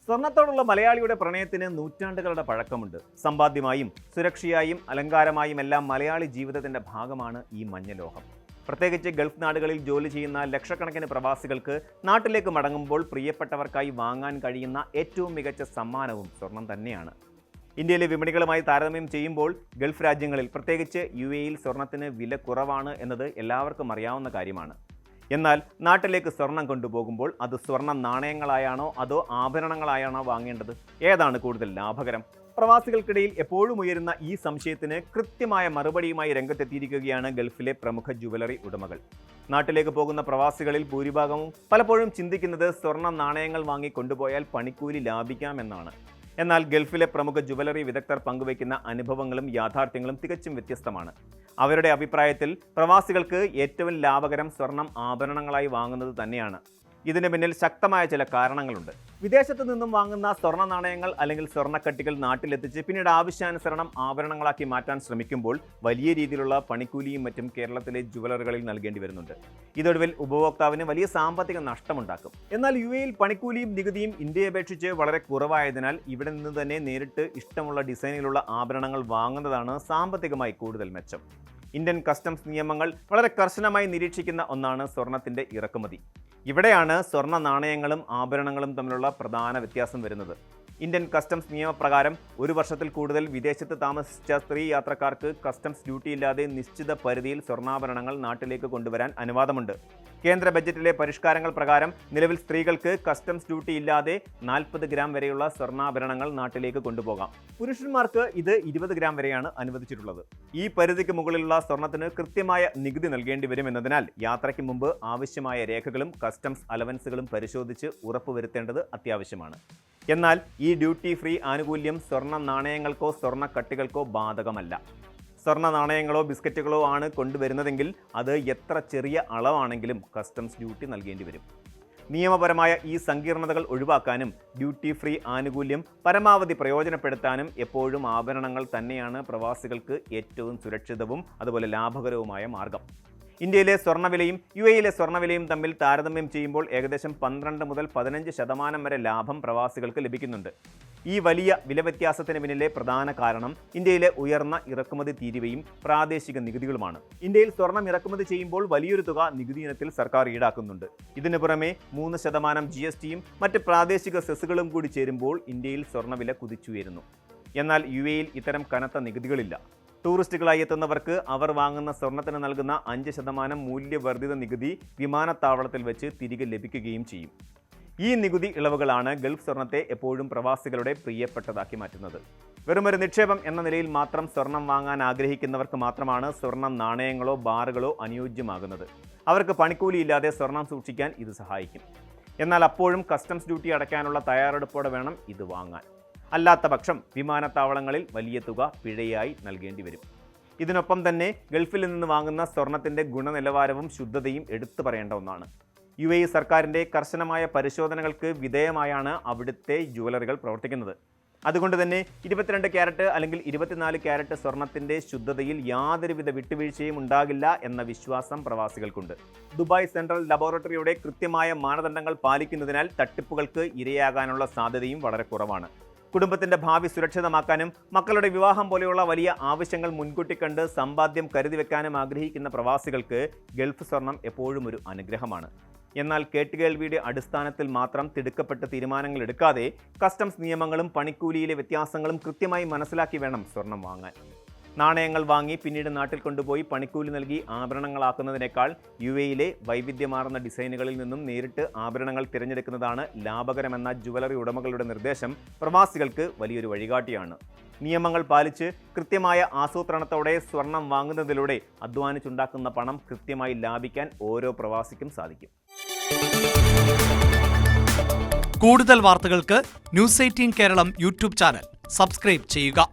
സ്വർണത്തോടുള്ള മലയാളിയുടെ പ്രണയത്തിന് നൂറ്റാണ്ടുകളുടെ പഴക്കമുണ്ട്. സമ്പാദ്യമായും സുരക്ഷയായും അലങ്കാരമായും എല്ലാം മലയാളി ജീവിതത്തിന്റെ ഭാഗമാണ് ഈ മഞ്ഞലോഹം. പ്രത്യേകിച്ച് ഗൾഫ് നാടുകളിൽ ജോലി ചെയ്യുന്ന ലക്ഷക്കണക്കിന് പ്രവാസികൾക്ക് നാട്ടിലേക്ക് മടങ്ങുമ്പോൾ പ്രിയപ്പെട്ടവർക്കായി വാങ്ങാൻ കഴിയുന്ന ഏറ്റവും മികച്ച സമ്മാനവും സ്വർണം തന്നെയാണ്. ഇന്ത്യയിലെ വിപണികളുമായി താരതമ്യം ചെയ്യുമ്പോൾ ഗൾഫ് രാജ്യങ്ങളിൽ പ്രത്യേകിച്ച് UAE-യിൽ സ്വർണത്തിന് വില കുറവാണ് എന്നത് എല്ലാവർക്കും അറിയാവുന്ന കാര്യമാണ്. എന്നാൽ നാട്ടിലേക്ക് സ്വർണം കൊണ്ടുപോകുമ്പോൾ അത് സ്വർണ്ണ നാണയങ്ങളായാണോ അതോ ആഭരണങ്ങളായാണോ വാങ്ങേണ്ടത്? ഏതാണ് കൂടുതൽ ലാഭകരം? പ്രവാസികൾക്കിടയിൽ എപ്പോഴും ഉയരുന്ന ഈ സംശയത്തിന് കൃത്യമായ മറുപടിയുമായി രംഗത്തെത്തിയിരിക്കുകയാണ് ഗൾഫിലെ പ്രമുഖ ജുവലറി ഉടമകൾ. നാട്ടിലേക്ക് പോകുന്ന പ്രവാസികളിൽ ഭൂരിഭാഗവും പലപ്പോഴും ചിന്തിക്കുന്നത് സ്വർണ്ണ നാണയങ്ങൾ വാങ്ങി കൊണ്ടുപോയാൽ പണിക്കൂലി ലാഭിക്കാമെന്നാണ്. എന്നാൽ ഗൾഫിലെ പ്രമുഖ ജുവലറി വിദഗ്ധർ പങ്കുവയ്ക്കുന്ന അനുഭവങ്ങളും യാഥാർത്ഥ്യങ്ങളും തികച്ചും വ്യത്യസ്തമാണ്. അവരുടെ അഭിപ്രായത്തിൽ പ്രവാസികൾക്ക് ഏറ്റവും ലാഭകരം സ്വർണം ആഭരണങ്ങളായി വാങ്ങുന്നത് തന്നെയാണ്. ഇതിന് പിന്നിൽ ശക്തമായ ചില കാരണങ്ങളുണ്ട്. വിദേശത്തു നിന്നും വാങ്ങുന്ന സ്വർണ്ണ നാണയങ്ങൾ അല്ലെങ്കിൽ സ്വർണ്ണക്കട്ടികൾ നാട്ടിലെത്തിച്ച് പിന്നീട് ആവശ്യാനുസരണം ആഭരണങ്ങളാക്കി മാറ്റാൻ ശ്രമിക്കുമ്പോൾ വലിയ രീതിയിലുള്ള പണിക്കൂലിയും മറ്റും കേരളത്തിലെ ജുവലറികളിൽ നൽകേണ്ടി വരുന്നുണ്ട്. ഇതൊടുവിൽ ഉപഭോക്താവിന് വലിയ സാമ്പത്തിക നഷ്ടമുണ്ടാക്കും. എന്നാൽ UAE-യിൽ പണിക്കൂലിയും നികുതിയും ഇന്ത്യയെ അപേക്ഷിച്ച് വളരെ കുറവായതിനാൽ ഇവിടെ നിന്ന് തന്നെ നേരിട്ട് ഇഷ്ടമുള്ള ഡിസൈനിലുള്ള ആഭരണങ്ങൾ വാങ്ങുന്നതാണ് സാമ്പത്തികമായി കൂടുതൽ മെച്ചം. ഇന്ത്യൻ കസ്റ്റംസ് നിയമങ്ങൾ വളരെ കർശനമായി നിരീക്ഷിക്കുന്ന ഒന്നാണ് സ്വർണത്തിന്റെ ഇറക്കുമതി. ഇവിടെയാണ് സ്വർണ്ണ നാണയങ്ങളും ആഭരണങ്ങളും തമ്മിലുള്ള പ്രധാന വ്യത്യാസം വരുന്നത്. ഇന്ത്യൻ കസ്റ്റംസ് നിയമപ്രകാരം 1 വർഷത്തിൽ കൂടുതൽ വിദേശത്ത് താമസിച്ച സ്ത്രീ യാത്രക്കാർക്ക് കസ്റ്റംസ് ഡ്യൂട്ടി ഇല്ലാതെ നിശ്ചിത പരിധിയിൽ സ്വർണ്ണാഭരണങ്ങൾ നാട്ടിലേക്ക് കൊണ്ടുവരാൻ അനുവാദമുണ്ട്. കേന്ദ്ര ബജറ്റിലെ പരിഷ്കാരങ്ങൾ പ്രകാരം നിലവിൽ സ്ത്രീകൾക്ക് കസ്റ്റംസ് ഡ്യൂട്ടി ഇല്ലാതെ 40 ഗ്രാം വരെയുള്ള സ്വർണ്ണാഭരണങ്ങൾ നാട്ടിലേക്ക് കൊണ്ടുപോകാം. പുരുഷന്മാർക്ക് ഇത് 20 ഗ്രാം വരെയാണ് അനുവദിച്ചിട്ടുള്ളത്. ഈ പരിധിക്ക് മുകളിലുള്ള സ്വർണത്തിന് കൃത്യമായ നികുതി നൽകേണ്ടി വരുമെന്നതിനാൽ യാത്രയ്ക്ക് മുമ്പ് ആവശ്യമായ രേഖകളും കസ്റ്റംസ് അലവൻസുകളും പരിശോധിച്ച് ഉറപ്പുവരുത്തേണ്ടത് അത്യാവശ്യമാണ്. എന്നാൽ ഈ ഡ്യൂട്ടി ഫ്രീ ആനുകൂല്യം സ്വർണ്ണ നാണയങ്ങൾക്കോ സ്വർണ്ണക്കട്ടികൾക്കോ ബാധകമല്ല. സ്വർണ്ണ നാണയങ്ങളോ ബിസ്ക്കറ്റുകളോ ആണ് കൊണ്ടുവരുന്നതെങ്കിൽ അത് എത്ര ചെറിയ അളവാണെങ്കിലും കസ്റ്റംസ് ഡ്യൂട്ടി നൽകേണ്ടി വരും. നിയമപരമായ ഈ സങ്കീർണതകൾ ഒഴിവാക്കാനും ഡ്യൂട്ടി ഫ്രീ ആനുകൂല്യം പരമാവധി പ്രയോജനപ്പെടുത്താനും എപ്പോഴും ആഭരണങ്ങൾ തന്നെയാണ് പ്രവാസികൾക്ക് ഏറ്റവും സുരക്ഷിതവും അതുപോലെ ലാഭകരവുമായ മാർഗം. ഇന്ത്യയിലെ സ്വർണ്ണവിലയും UAE-യിലെ സ്വർണ്ണവിലയും തമ്മിൽ താരതമ്യം ചെയ്യുമ്പോൾ ഏകദേശം 12 മുതൽ 15% വരെ ലാഭം പ്രവാസികൾക്ക് ലഭിക്കുന്നുണ്ട്. ഈ വലിയ വില വ്യത്യാസത്തിന് പിന്നിലെ പ്രധാന കാരണം ഇന്ത്യയിലെ ഉയർന്ന ഇറക്കുമതി തീരുവയും പ്രാദേശിക നികുതികളുമാണ്. ഇന്ത്യയിൽ സ്വർണം ഇറക്കുമതി ചെയ്യുമ്പോൾ വലിയൊരു തുക നികുതി ഇനത്തിൽ സർക്കാർ ഈടാക്കുന്നുണ്ട്. ഇതിനു പുറമെ 3% GST-യും മറ്റ് പ്രാദേശിക സെസ്സുകളും കൂടി ചേരുമ്പോൾ ഇന്ത്യയിൽ സ്വർണ്ണവില കുതിച്ചുയരുന്നു. എന്നാൽ UAE-യിൽ ഇത്തരം കനത്ത നികുതികളില്ല. ടൂറിസ്റ്റുകളായി എത്തുന്നവർക്ക് അവർ വാങ്ങുന്ന സ്വർണത്തിന് നൽകുന്ന 5% മൂല്യവർദ്ധിത നികുതി വിമാനത്താവളത്തിൽ വെച്ച് തിരികെ ലഭിക്കുകയും ചെയ്യും. ഈ നികുതി ഇളവുകളാണ് ഗൾഫ് സ്വർണത്തെ എപ്പോഴും പ്രവാസികളുടെ പ്രിയപ്പെട്ടതാക്കി മാറ്റുന്നത്. വെറുമൊരു നിക്ഷേപം എന്ന നിലയിൽ മാത്രം സ്വർണം വാങ്ങാൻ ആഗ്രഹിക്കുന്നവർക്ക് മാത്രമാണ് സ്വർണം നാണയങ്ങളോ ബാറുകളോ അനുയോജ്യമാകുന്നത്. അവർക്ക് പണിക്കൂലിയില്ലാതെ സ്വർണം സൂക്ഷിക്കാൻ ഇത് സഹായിക്കും. എന്നാൽ അപ്പോഴും കസ്റ്റംസ് ഡ്യൂട്ടി അടയ്ക്കാനുള്ള തയ്യാറെടുപ്പോടെ വേണം ഇത് വാങ്ങാൻ. അല്ലാത്ത പക്ഷം വിമാനത്താവളങ്ങളിൽ വലിയ തുക പിഴയായി നൽകേണ്ടി വരും. ഇതിനൊപ്പം തന്നെ ഗൾഫിൽ നിന്ന് വാങ്ങുന്ന സ്വർണത്തിൻ്റെ ഗുണനിലവാരവും ശുദ്ധതയും എടുത്തു പറയേണ്ട ഒന്നാണ്. UAE സർക്കാരിൻ്റെ കർശനമായ പരിശോധനകൾക്ക് വിധേയമായാണ് അവിടുത്തെ ജുവലറികൾ പ്രവർത്തിക്കുന്നത്. അതുകൊണ്ട് തന്നെ 22 ക്യാരറ്റ് അല്ലെങ്കിൽ 24 ക്യാരറ്റ് സ്വർണത്തിൻ്റെ ശുദ്ധതയിൽ യാതൊരുവിധ വിട്ടുവീഴ്ചയും ഉണ്ടാകില്ല എന്ന വിശ്വാസം പ്രവാസികൾക്കുണ്ട്. ദുബായ് സെൻട്രൽ ലബോറട്ടറിയുടെ കൃത്യമായ മാനദണ്ഡങ്ങൾ പാലിക്കുന്നതിനാൽ തട്ടിപ്പുകൾക്ക് ഇരയാകാനുള്ള സാധ്യതയും വളരെ കുറവാണ്. കുടുംബത്തിന്റെ ഭാവി സുരക്ഷിതമാക്കാനും മക്കളുടെ വിവാഹം പോലെയുള്ള വലിയ ആവശ്യങ്ങൾ മുൻകൂട്ടി കണ്ട് സമ്പാദ്യം കരുതി വെക്കാനും ആഗ്രഹിക്കുന്ന പ്രവാസികൾക്ക് ഗൾഫ് സ്വർണം എപ്പോഴും ഒരു അനുഗ്രഹമാണ്. എന്നാൽ കേട്ടുകേൾവിയുടെ അടിസ്ഥാനത്തിൽ മാത്രം തിടുക്കപ്പെട്ട് തീരുമാനങ്ങൾ എടുക്കാതെ കസ്റ്റംസ് നിയമങ്ങളും പണിക്കൂലിയിലെ വ്യത്യാസങ്ങളും കൃത്യമായി മനസ്സിലാക്കി വേണം സ്വർണം വാങ്ങാൻ. നാണയങ്ങൾ വാങ്ങി പിന്നീട് നാട്ടിൽ കൊണ്ടുപോയി പണിക്കൂലി നൽകി ആഭരണങ്ങളാക്കുന്നതിനേക്കാൾ UAE-യിലെ വൈവിധ്യമാർന്ന ഡിസൈനുകളിൽ നിന്നും നേരിട്ട് ആഭരണങ്ങൾ തിരഞ്ഞെടുക്കുന്നതാണ് ലാഭകരമെന്ന ജുവലറി ഉടമകളുടെ നിർദ്ദേശം പ്രവാസികൾക്ക് വലിയൊരു വഴികാട്ടിയാണ്. നിയമങ്ങൾ പാലിച്ച് കൃത്യമായ ആസൂത്രണത്തോടെ സ്വർണം വാങ്ങുന്നതിലൂടെ അധ്വാനിച്ചുണ്ടാക്കുന്ന പണം കൃത്യമായി ലാഭിക്കാൻ ഓരോ പ്രവാസിക്കും സാധിക്കും. കൂടുതൽ വാർത്തകൾക്ക് News 18 Keralam YouTube channel subscribe ചെയ്യുക.